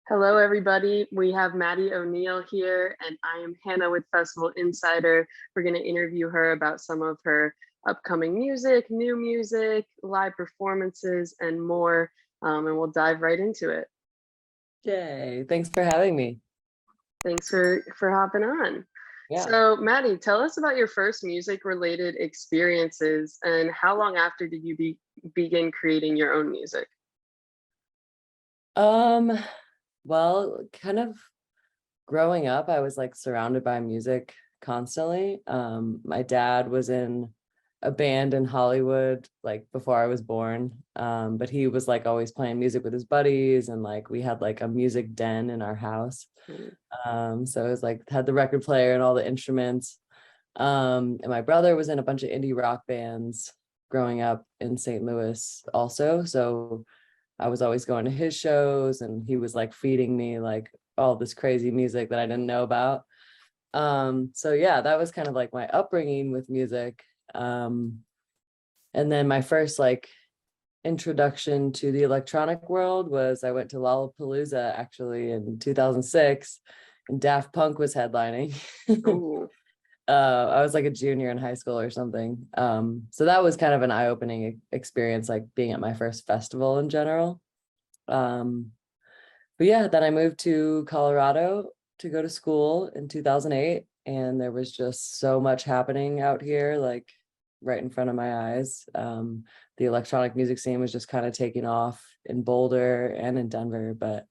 Hello, everybody. We have Maddy O'Neal here, and I am Hannah with Festival Insider. We're going to interview her about some of her upcoming music, new music, live performances, and more. And we'll dive right into it. Yay, thanks for having me. Thanks for hopping on. Yeah. So, Maddy, tell us about your first music-related experiences, and how long after did you begin creating your own music? Um, well, kind of growing up, I was like surrounded by music constantly. My dad was in a band in Hollywood like before I was born. But he was like always playing music with his buddies, and like we had like a music den in our house. Mm. So it was like had the record player and all the instruments. And my brother was in a bunch of indie rock bands growing up in St. Louis also. So I was always going to his shows, and he was like feeding me like all this crazy music that I didn't know about. So yeah, that was kind of like my upbringing with music. And then my first like introduction to the electronic world was I went to Lollapalooza actually in 2006, and Daft Punk was headlining. Ooh. I was like a junior in high school or something. So that was kind of an eye-opening experience, like being at my first festival in general. Um, but yeah, then I moved to Colorado to go to school in 2008, and there was just so much happening out here, like right in front of my eyes. The electronic music scene was just kind of taking off in Boulder and in Denver. But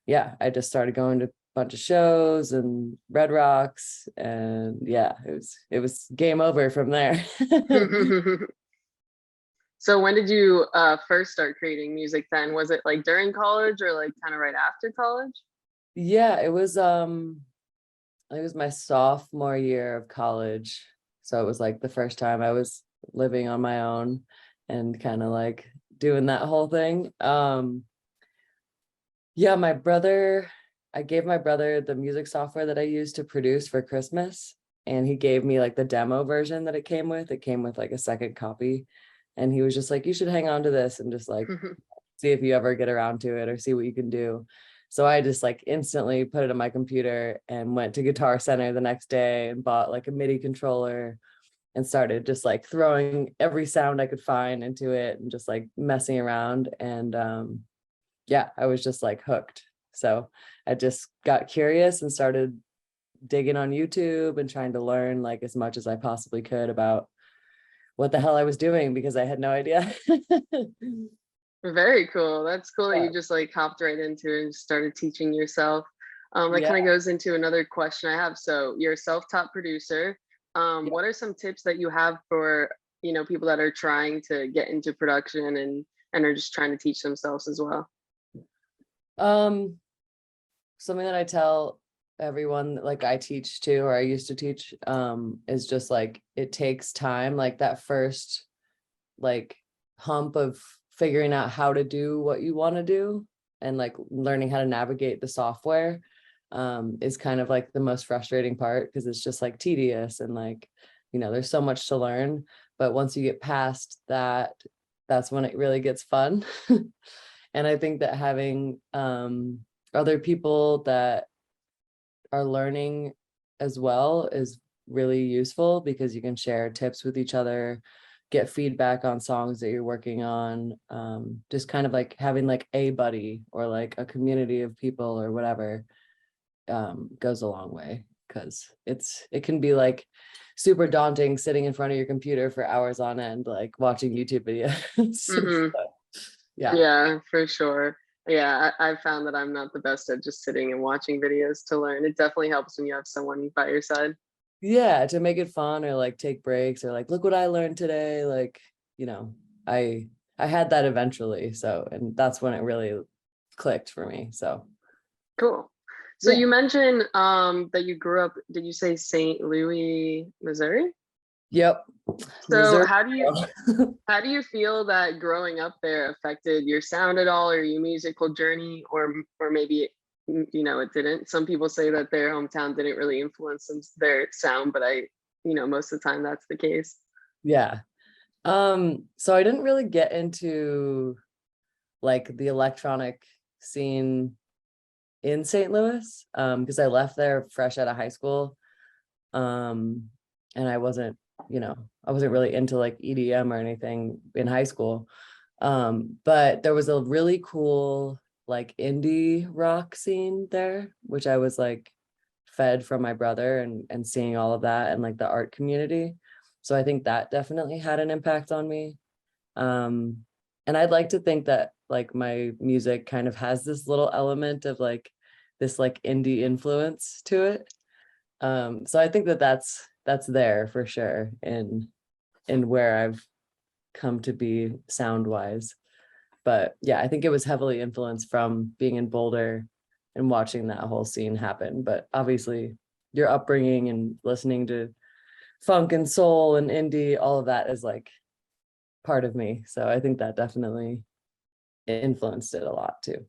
yeah, I just started going to a bunch of shows and Red Rocks, and yeah, it was game over from there. So when did you first start creating music then? Was it like during college or like kind of right after college? Yeah, it was my sophomore year of college. So it was like the first time I was living on my own and kind of like doing that whole thing. Yeah, I gave my brother the music software that I used to produce for Christmas, and he gave me like the demo version that it came with. It came with like a second copy, and he was just like, you should hang on to this and just like see if you ever get around to it or see what you can do. So I just like instantly put it on my computer and went to Guitar Center the next day and bought like a MIDI controller and started just like throwing every sound I could find into it and just like messing around. And yeah, I was just like hooked. So I just got curious and started digging on YouTube and trying to learn like as much as I possibly could about what the hell I was doing, because I had no idea. Very cool. That's cool that Yeah. you just like hopped right into it and started teaching yourself. That Yeah. kind of goes into another question I have. So you're a self-taught producer. Yeah. What are some tips that you have for, people that are trying to get into production and are just trying to teach themselves as well? Um, Something that I tell everyone like I teach too, or I used to teach, is just like it takes time, like that first like hump of figuring out how to do what you want to do and like learning how to navigate the software is kind of like the most frustrating part, because it's just like tedious and like, there's so much to learn. But once you get past that, that's when it really gets fun. And I think that having other people that are learning as well is really useful, because you can share tips with each other, get feedback on songs that you're working on. Just kind of like having like a buddy or like a community of people or whatever goes a long way, because it can be like super daunting sitting in front of your computer for hours on end like watching YouTube videos. Hmm. So, yeah. Yeah, for sure. Yeah, I've found that I'm not the best at just sitting and watching videos to learn. It definitely helps when you have someone by your side. Yeah, to make it fun, or like take breaks, or like look what I learned today, like, you know i I had that eventually, so, and that's when it really clicked for me. So Cool. So yeah. you mentioned that you grew up, did you say St. Louis, Missouri? Yep. So Missouri girl. how do you feel that growing up there affected your sound at all or your musical journey, or maybe it didn't? Some people say that their hometown didn't really influence their sound, but most of the time that's the case. Yeah. So I didn't really get into like the electronic scene in St. Louis, because I left there fresh out of high school. And I wasn't, I wasn't really into like EDM or anything in high school. But there was a really cool like indie rock scene there, which I was like fed from my brother, and seeing all of that and like the art community. So I think that definitely had an impact on me. And I'd like to think that like my music kind of has this little element of like this like indie influence to it. So I think that that's there for sure in where I've come to be sound wise. But yeah, I think it was heavily influenced from being in Boulder and watching that whole scene happen. But obviously your upbringing and listening to funk and soul and indie, all of that is like part of me. So I think that definitely influenced it a lot too.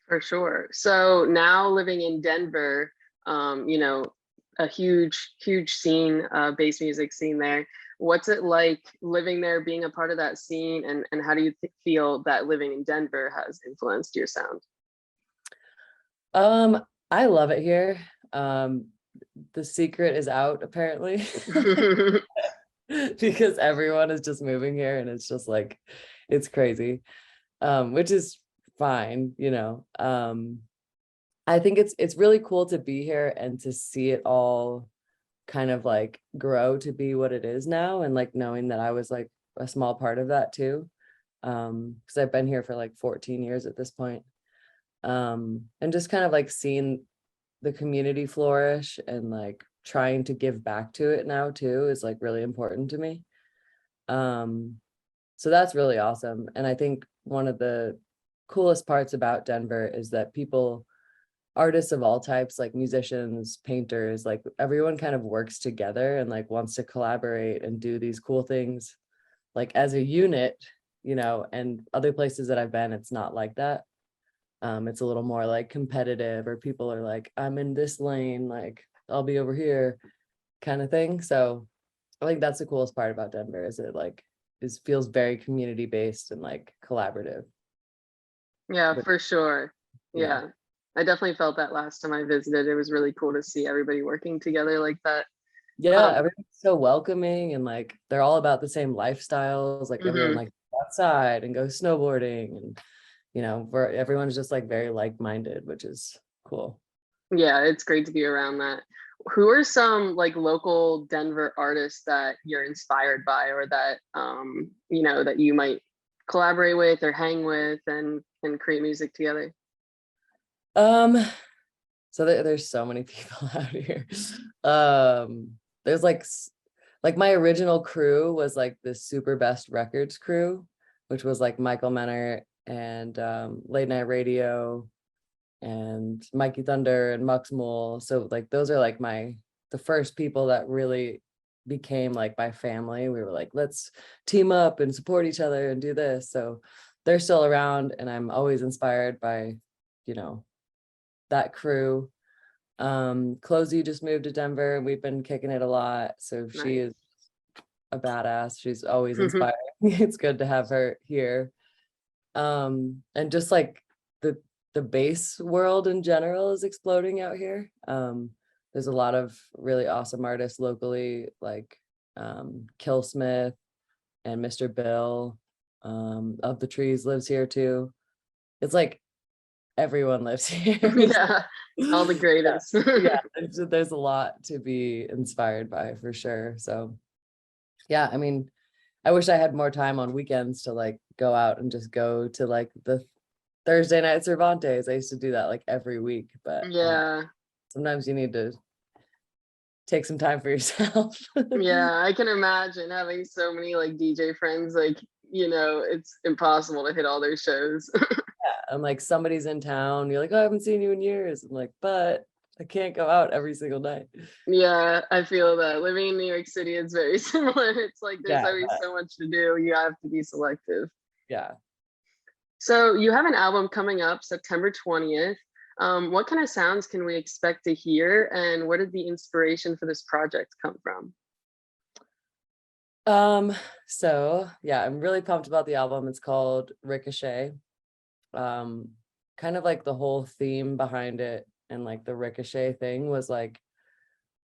For sure. So now living in Denver, a huge scene, bass music scene there. What's it like living there, being a part of that scene, and how do you feel that living in Denver has influenced your sound? I love it here. The secret is out apparently. Because everyone is just moving here and it's just like it's crazy, which is fine. I think it's really cool to be here and to see it all kind of like grow to be what it is now, and like knowing that I was like a small part of that too, because I've been here for like 14 years at this point. And just kind of like seeing the community flourish and like trying to give back to it now too is like really important to me. So that's really awesome. And I think one of the coolest parts about Denver is that people, artists of all types, like musicians, painters, like everyone kind of works together and like wants to collaborate and do these cool things like as a unit, and other places that I've been, it's not like that. It's a little more like competitive, or people are like, I'm in this lane, like I'll be over here kind of thing. So I think that's the coolest part about Denver, is it like feels very community based and like collaborative. Yeah, But for sure. yeah. Yeah. I definitely felt that last time I visited. It was really cool to see everybody working together like that. Yeah, Um, everyone's so welcoming, and like they're all about the same lifestyles. Like everyone mhm. like outside and goes snowboarding, and where everyone's just like very like-minded, which is cool. Yeah, it's great to be around that. Who are some like local Denver artists that you're inspired by, or that that you might collaborate with or hang with and create music together? Um, so there's so many people out here. There's like my original crew was like the Super Best Records crew, which was like Michael Menner and Late Night Radio and Mikey Thunder and Mux Mool. So like those are like the first people that really became like my family. We were like, let's team up and support each other and do this. So they're still around, and I'm always inspired by, you know, that crew. Closey just moved to Denver, and we've been kicking it a lot. So she Nice. is a badass. She's always inspiring. It's good to have her here. And just like the bass world in general is exploding out here. There's a lot of really awesome artists locally, like Killsmith and Mr. Bill. Of the Trees lives here too. It's like everyone lives here. Yeah, all the Yeah, greatest. yeah, there's a lot to be inspired by for sure. So yeah, I mean, I wish I had more time on weekends to like go out and just go to like the Thursday night Cervantes. I used to do that like every week, but Yeah. sometimes you need to take some time for yourself. Yeah, I can imagine having so many like DJ friends, like, it's impossible to hit all their shows. And like somebody's in town, you're like, oh, I haven't seen you in years. I'm like, but I can't go out every single night. Yeah, I feel that. Living in New York City is very similar. It's like there's Yeah, always so much to do. You have to be selective. yeah. So you have an album coming up September 20th. What kind of sounds can we expect to hear, and where did the inspiration for this project come from? So yeah, I'm really pumped about the album. It's called Ricochet. kind of like the whole theme behind it and like the ricochet thing was like,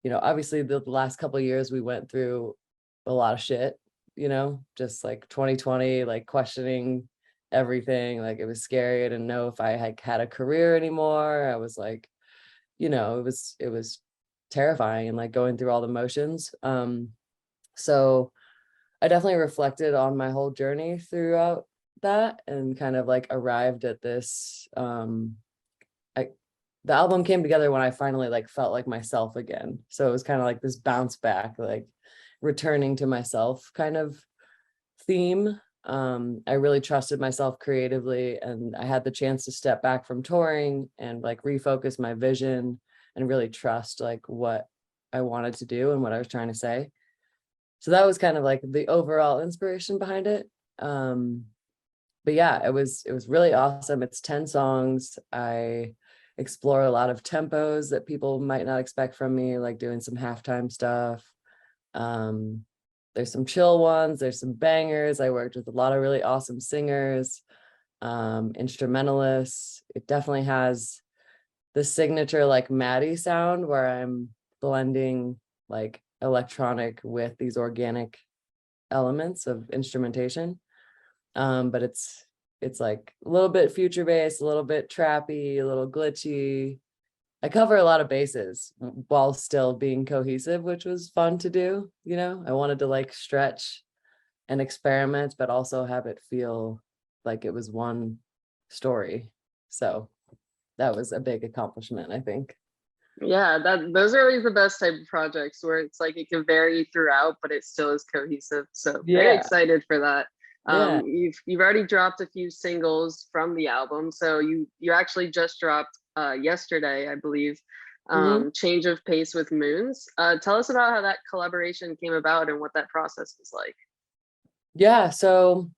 obviously the last couple of years we went through a lot of shit, just like 2020, like questioning everything. Like it was scary. I didn't know if I had a career anymore. I was like, it was terrifying and like going through all the motions. So I definitely reflected on my whole journey throughout that and kind of like arrived at this. The album came together when I finally like felt like myself again. So it was kind of like this bounce back, like returning to myself kind of theme. I really trusted myself creatively, and I had the chance to step back from touring and like refocus my vision and really trust like what I wanted to do and what I was trying to say. So that was kind of like the overall inspiration behind it. But yeah, it was really awesome. It's 10 songs. I explore a lot of tempos that people might not expect from me, like doing some halftime stuff. Um, there's some chill ones, there's some bangers. I worked with a lot of really awesome singers, instrumentalists. It definitely has the signature like Maddy sound where I'm blending like electronic with these organic elements of instrumentation. But it's like a little bit future based, a little bit trappy, a little glitchy. I cover a lot of bases while still being cohesive, which was fun to do. I wanted to like stretch and experiment, but also have it feel like it was one story. So that was a big accomplishment, I think. Yeah, those are always the best type of projects where it's like it can vary throughout, but it still is cohesive. So very Yeah. excited for that. Yeah. You've already dropped a few singles from the album. So you actually just dropped yesterday, I believe, Mhm. Change of Pace with Moons. Tell us about how that collaboration came about and what that process was like. Yeah. So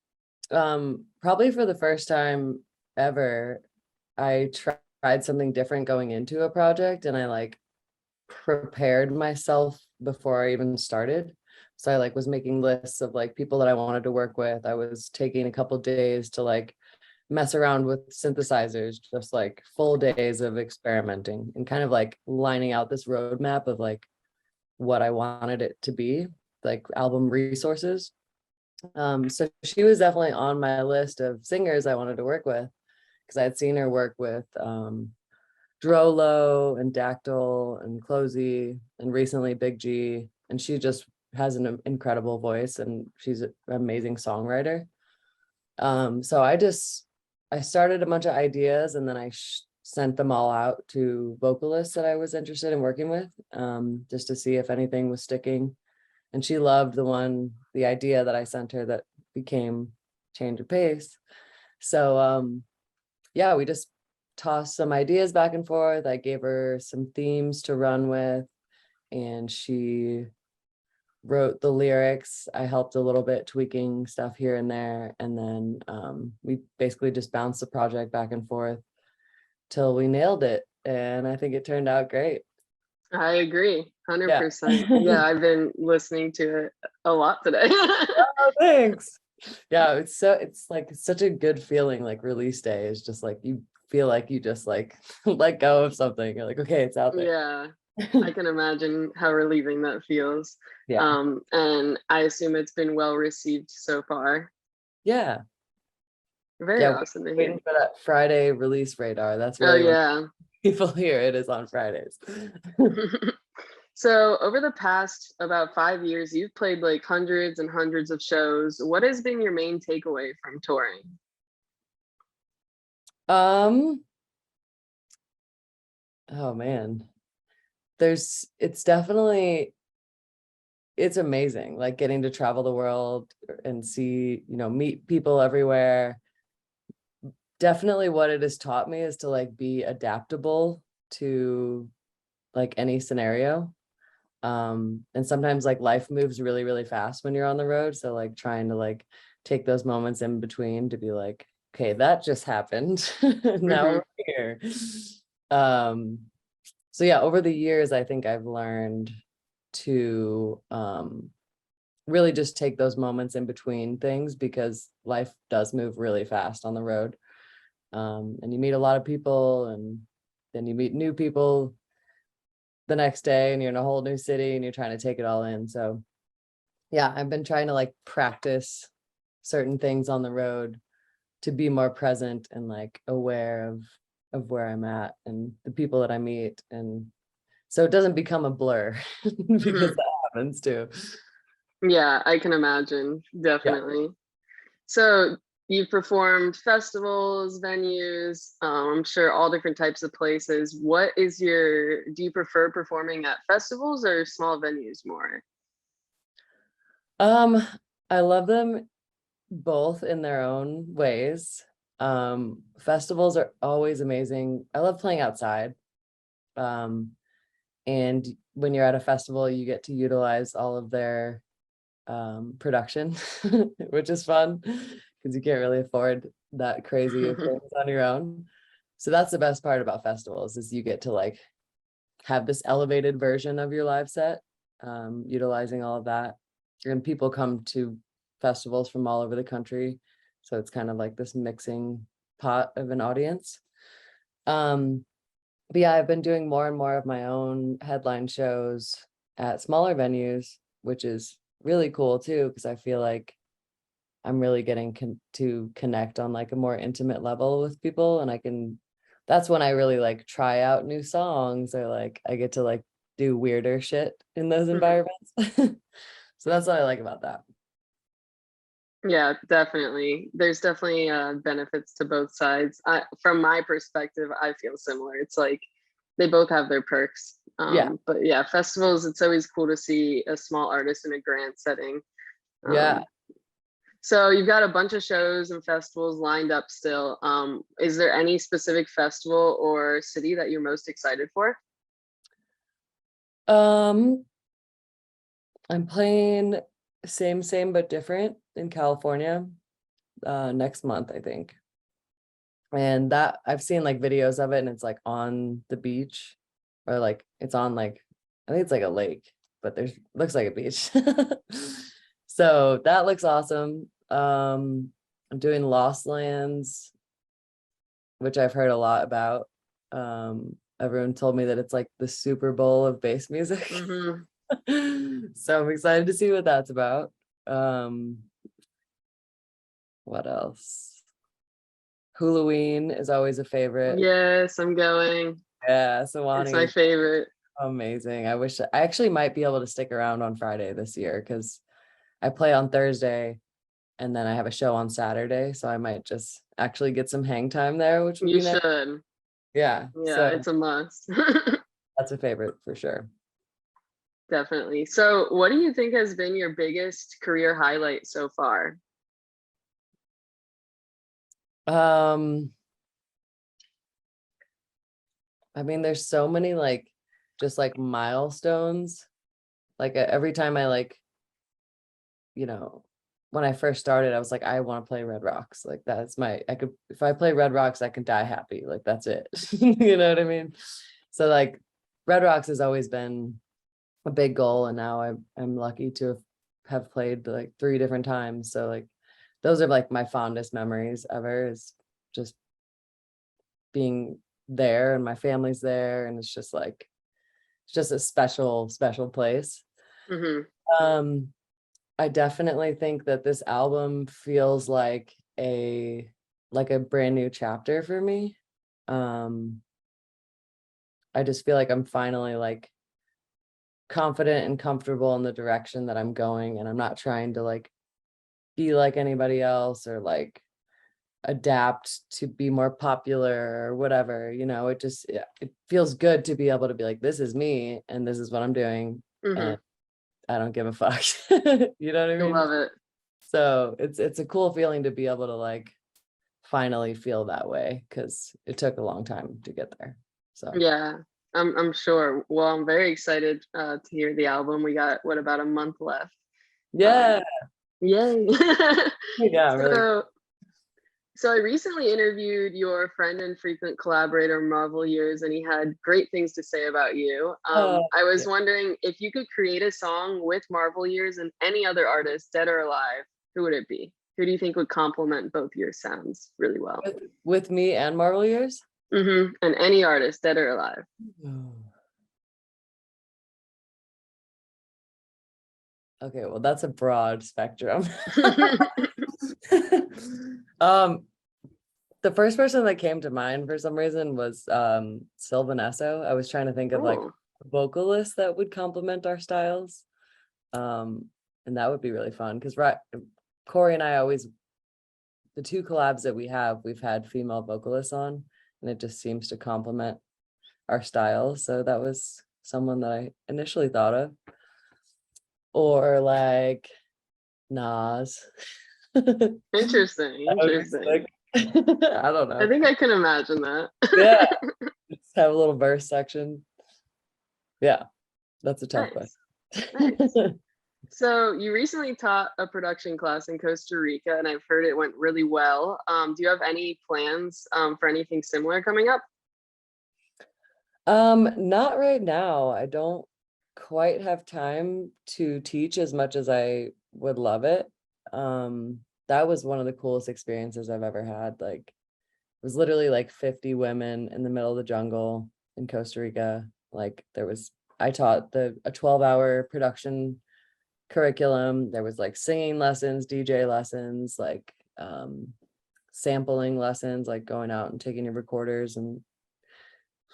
probably for the first time ever, I tried something different going into a project, and I like prepared myself before I even started. So I like was making lists of like people that I wanted to work with. I was taking a couple days to like mess around with synthesizers, just like full days of experimenting and kind of like lining out this roadmap of like what I wanted it to be, like album resources. So she was definitely on my list of singers I wanted to work with because I'd seen her work with Drolo and Dactyl and Closey and recently Big G. And she just has an incredible voice and she's an amazing songwriter. So I started a bunch of ideas and then I sent them all out to vocalists that I was interested in working with, just to see if anything was sticking. And she loved the idea that I sent her that became Change of Pace. So yeah, we just tossed some ideas back and forth. I gave her some themes to run with, and she wrote the lyrics. I helped a little bit tweaking stuff here and there. And then we basically just bounced the project back and forth till we nailed it. And I think it turned out great. I agree, Yeah. 100%. Yeah, I've been listening to it a lot today. Oh, thanks. Yeah, it's like such a good feeling. Like release day is just like you feel like you just like let go of something. You're like, okay, it's out there. Yeah, I can imagine how relieving that feels. Yeah. And I assume it's been well received so far. Yeah. Very Yeah. awesome to Waiting hear. for that Friday release radar. That's Oh really when yeah. people hear it is on Fridays. So over the past about 5 years, you've played like hundreds and hundreds of shows. What has been your main takeaway from touring? Um, oh man. It's definitely it's amazing, like getting to travel the world and see, meet people everywhere. Definitely what it has taught me is to like be adaptable to like any scenario. And sometimes like life moves really, really fast when you're on the road. So like trying to like take those moments in between to be like, okay, that just happened. Now Hmm. we're here. Um, so yeah, over the years, I think I've learned to really just take those moments in between things because life does move really fast on the road. And you meet a lot of people, and then you meet new people the next day, and you're in a whole new city and you're trying to take it all in. So yeah, I've been trying to like practice certain things on the road to be more present and like aware of where I'm at and the people that I meet, and so it doesn't become a blur because Mhm. that happens too. Yeah, I can imagine, Yeah. definitely. So you've performed festivals, venues, I'm sure all different types of places. Do you prefer performing at festivals or small venues more? Um, I love them both in their own ways. Festivals are always amazing. I love playing outside. Um, and when you're at a festival, you get to utilize all of their production, which is fun because you can't really afford that crazy of things on your own. So that's the best part about festivals is you get to like have this elevated version of your live set, utilizing all of that. And people come to festivals from all over the country. So it's kind of like this mixing pot of an audience. Um, but yeah, I've been doing more and more of my own headline shows at smaller venues, which is really cool too, because I feel like I'm really getting to connect on like a more intimate level with people, and that's when I really like try out new songs, or like I get to like do weirder shit in those Mhm. environments. So that's what I like about that. Yeah, definitely. There's definitely benefits to both sides. From my perspective, I feel similar. It's like they both have their perks. Yeah. But yeah, festivals, it's always cool to see a small artist in a grand setting. Yeah. Um, so you've got a bunch of shows and festivals lined up still. Is there any specific festival or city that you're most excited for? Um, I'm playing same but different in California next month, I think. And that I've seen like videos of it, and it's like on the beach, or like it's on like, I think it's like a lake, but there's looks like a beach. So that looks awesome. I'm doing Lost Lands, which I've heard a lot about. Everyone told me that it's like the Super Bowl of bass music. Hmm. So I'm excited to see what that's about. Um, what else? Halloween is always a favorite. Yes, I'm going. Yeah, It's my Sawani, favorite. amazing. I actually might be able to stick around on Friday this year because I play on Thursday and then I have a show on Saturday. So I might just actually get some hang time there, which would You be nice. should. Yeah. Yeah, So it's a must. that's a favorite for sure. Definitely. So, what do you think has been your biggest career highlight so far? Um, I mean, there's so many like just like milestones. Like every time I like, you know, when I first started, I was like, I want to play Red Rocks. Like I could, if I play Red Rocks, I can die happy. Like that's it. You know what I mean? So like Red Rocks has always been a big goal. And now I'm lucky to have played like 3 different times. So like those are like my fondest memories ever, is just being there, and my family's there. And it's just like, it's just a special place. Hmm. Um, I definitely think that this album feels like a brand new chapter for me. Um, I just feel like I'm finally like confident and comfortable in the direction that I'm going, and I'm not trying to like be like anybody else or like adapt to be more popular or whatever. It feels good to be able to be like, this is me and this is what I'm doing, and Hmm. I don't give a fuck. You know what I I mean? love it. So it's a cool feeling to be able to like finally feel that way, because it took a long time to get there. So Yeah, I'm sure. Well, I'm very excited to hear the album. We got what, about a month left. yeah, Um, Yay! yeah, I'm really. So, so I recently interviewed your friend and frequent collaborator, Marvel Years, and he had great things to say about you. I Yeah. was wondering if you could create a song with Marvel Years and any other artist, dead or alive, who would it be? Who do you think would complement both your sounds really well? With me and Marvel Years? And any artist, dead or alive. Okay, well, that's a broad spectrum. The first person that came to mind for some reason was Sylvan Esso. I was trying to think of like Oh, vocalists that would complement our styles. And that would be really fun because Corey and I always, the two collabs that we've had female vocalists on, and it just seems to complement our style. So that was someone that I initially thought of. Or like Nas. interesting. Interesting. I don't I know. think I can imagine that. Yeah. Just have a little verse section. Yeah, that's a tough Nice. Nice. question. So you recently taught a production class in Costa Rica, and I've heard it went really well. Do you have any plans for anything similar coming up? Not right now. I don't quite have time to teach as much as I would love it. That was one of the coolest experiences I've ever had. Like, it was literally like 50 women in the middle of the jungle in Costa Rica. Like, I taught a 12-hour production curriculum. There was like singing lessons, DJ lessons, like sampling lessons, like going out and taking your recorders and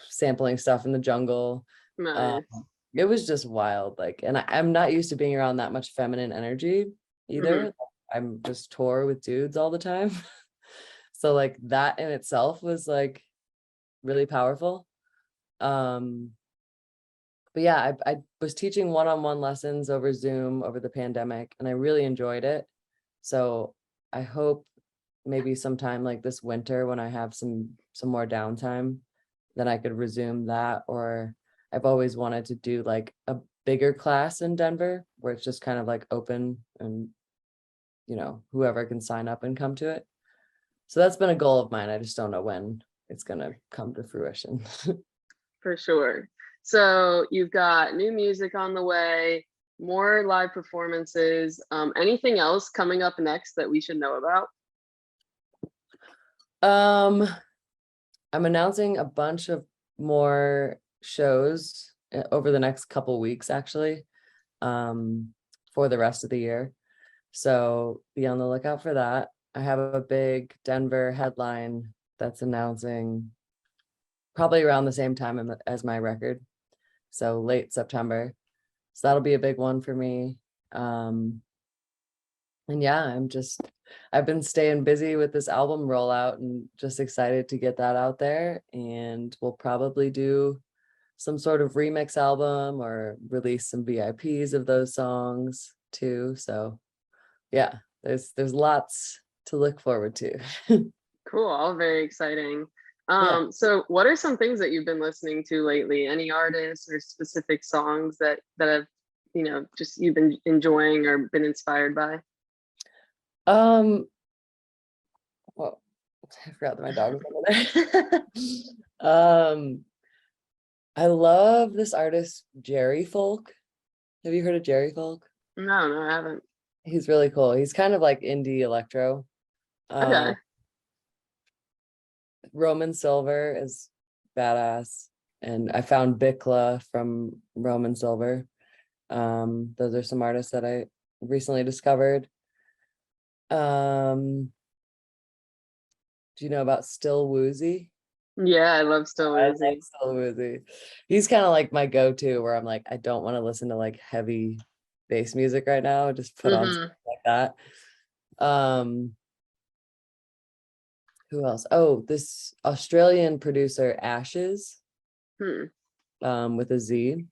sampling stuff in the jungle. Um, Nice. it was just wild. Like, and I'm not used to being around that much feminine energy Hmm. either. I'm just tour with dudes all the time. So like that in itself was like really powerful. Um, but yeah, I was teaching one-on-one lessons over Zoom over the pandemic, and I really enjoyed it. So I hope maybe sometime like this winter when I have some more downtime, then I could resume that. Or I've always wanted to do like a bigger class in Denver where it's just kind of like open and whoever can sign up and come to it. So that's been a goal of mine. I just don't know when it's gonna come to fruition. For sure. So you've got new music on the way, more live performances. Anything else coming up next that we should know about? um I'm announcing a bunch of more shows over the next couple weeks, actually, for the rest of the year. So be on the lookout for that. I have a big Denver headline that's announcing probably around the same time as my record. So late September. So that'll be a big one for me. And yeah, I've been staying busy with this album rollout and just excited to get that out there. And we'll probably do some sort of remix album or release some VIPs of those songs too. So yeah, there's lots to look forward to. Cool, all very exciting. Yeah. So what are some things that you've been listening to lately? Any artists or specific songs that have, just you've been enjoying or been inspired by? Um, well, I forgot that my dog was over there. I love this artist, Jerry Folk. Have you heard of Jerry Folk? No, I haven't. He's really cool. He's kind of like indie electro. Okay. Roman Silver is badass. And I found Bikla from Roman Silver. Those are some artists that I recently discovered. Do you know about Still Woozy? Yeah, I love Still I love Woozy. Still Woozy. He's kind of like my go-to where I'm like, I don't want to listen to like heavy bass music right now. Just put on Hmm. something like that. Who else? Oh, this Australian producer Ashes, Hmm. with a Z.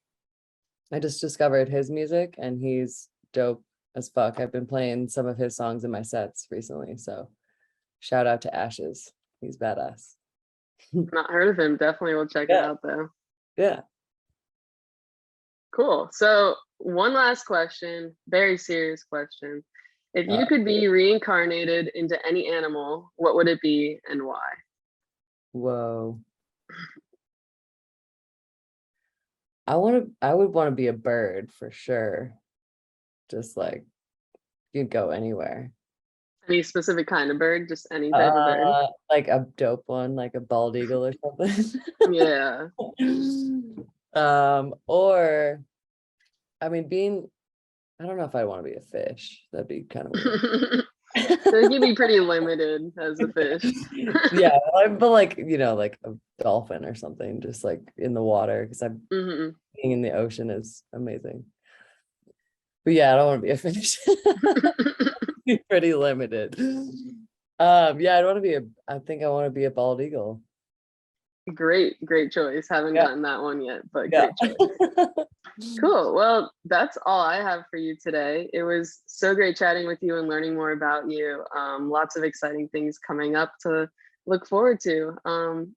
I just discovered his music and he's dope as fuck. I've been playing some of his songs in my sets recently. So shout out to Ashes. He's badass. Not heard of him. Definitely will check it Yeah. out though. Yeah. Cool. So one last question, very serious question. If Uh, you could be reincarnated into any animal, what would it be and why? whoa. I would want to be a bird for sure. Just like you'd go anywhere. Any specific kind of bird? Just any type of bird? Like a dope one, like a bald eagle or something. Yeah. Or I mean, I don't know if I want to be a fish. That'd be kind of weird. They can be pretty limited as a fish. Yeah, but like, like a dolphin or something, just like in the water, because I'm Hmm. being in the ocean is amazing. But yeah, I don't want to be a fish. Be pretty limited. Yeah, I think I want to be a bald eagle. Great choice. Haven't Yeah, gotten that one yet, but yeah. great choice. Cool. Well, that's all I have for you today. It was so great chatting with you and learning more about you. Lots of exciting things coming up to look forward to.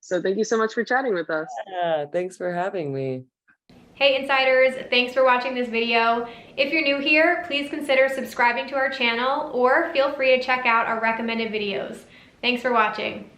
So thank you so much for chatting with us. Yeah, thanks for having me. Hey Insiders, thanks for watching this video. If you're new here, please consider subscribing to our channel or feel free to check out our recommended videos. Thanks for watching.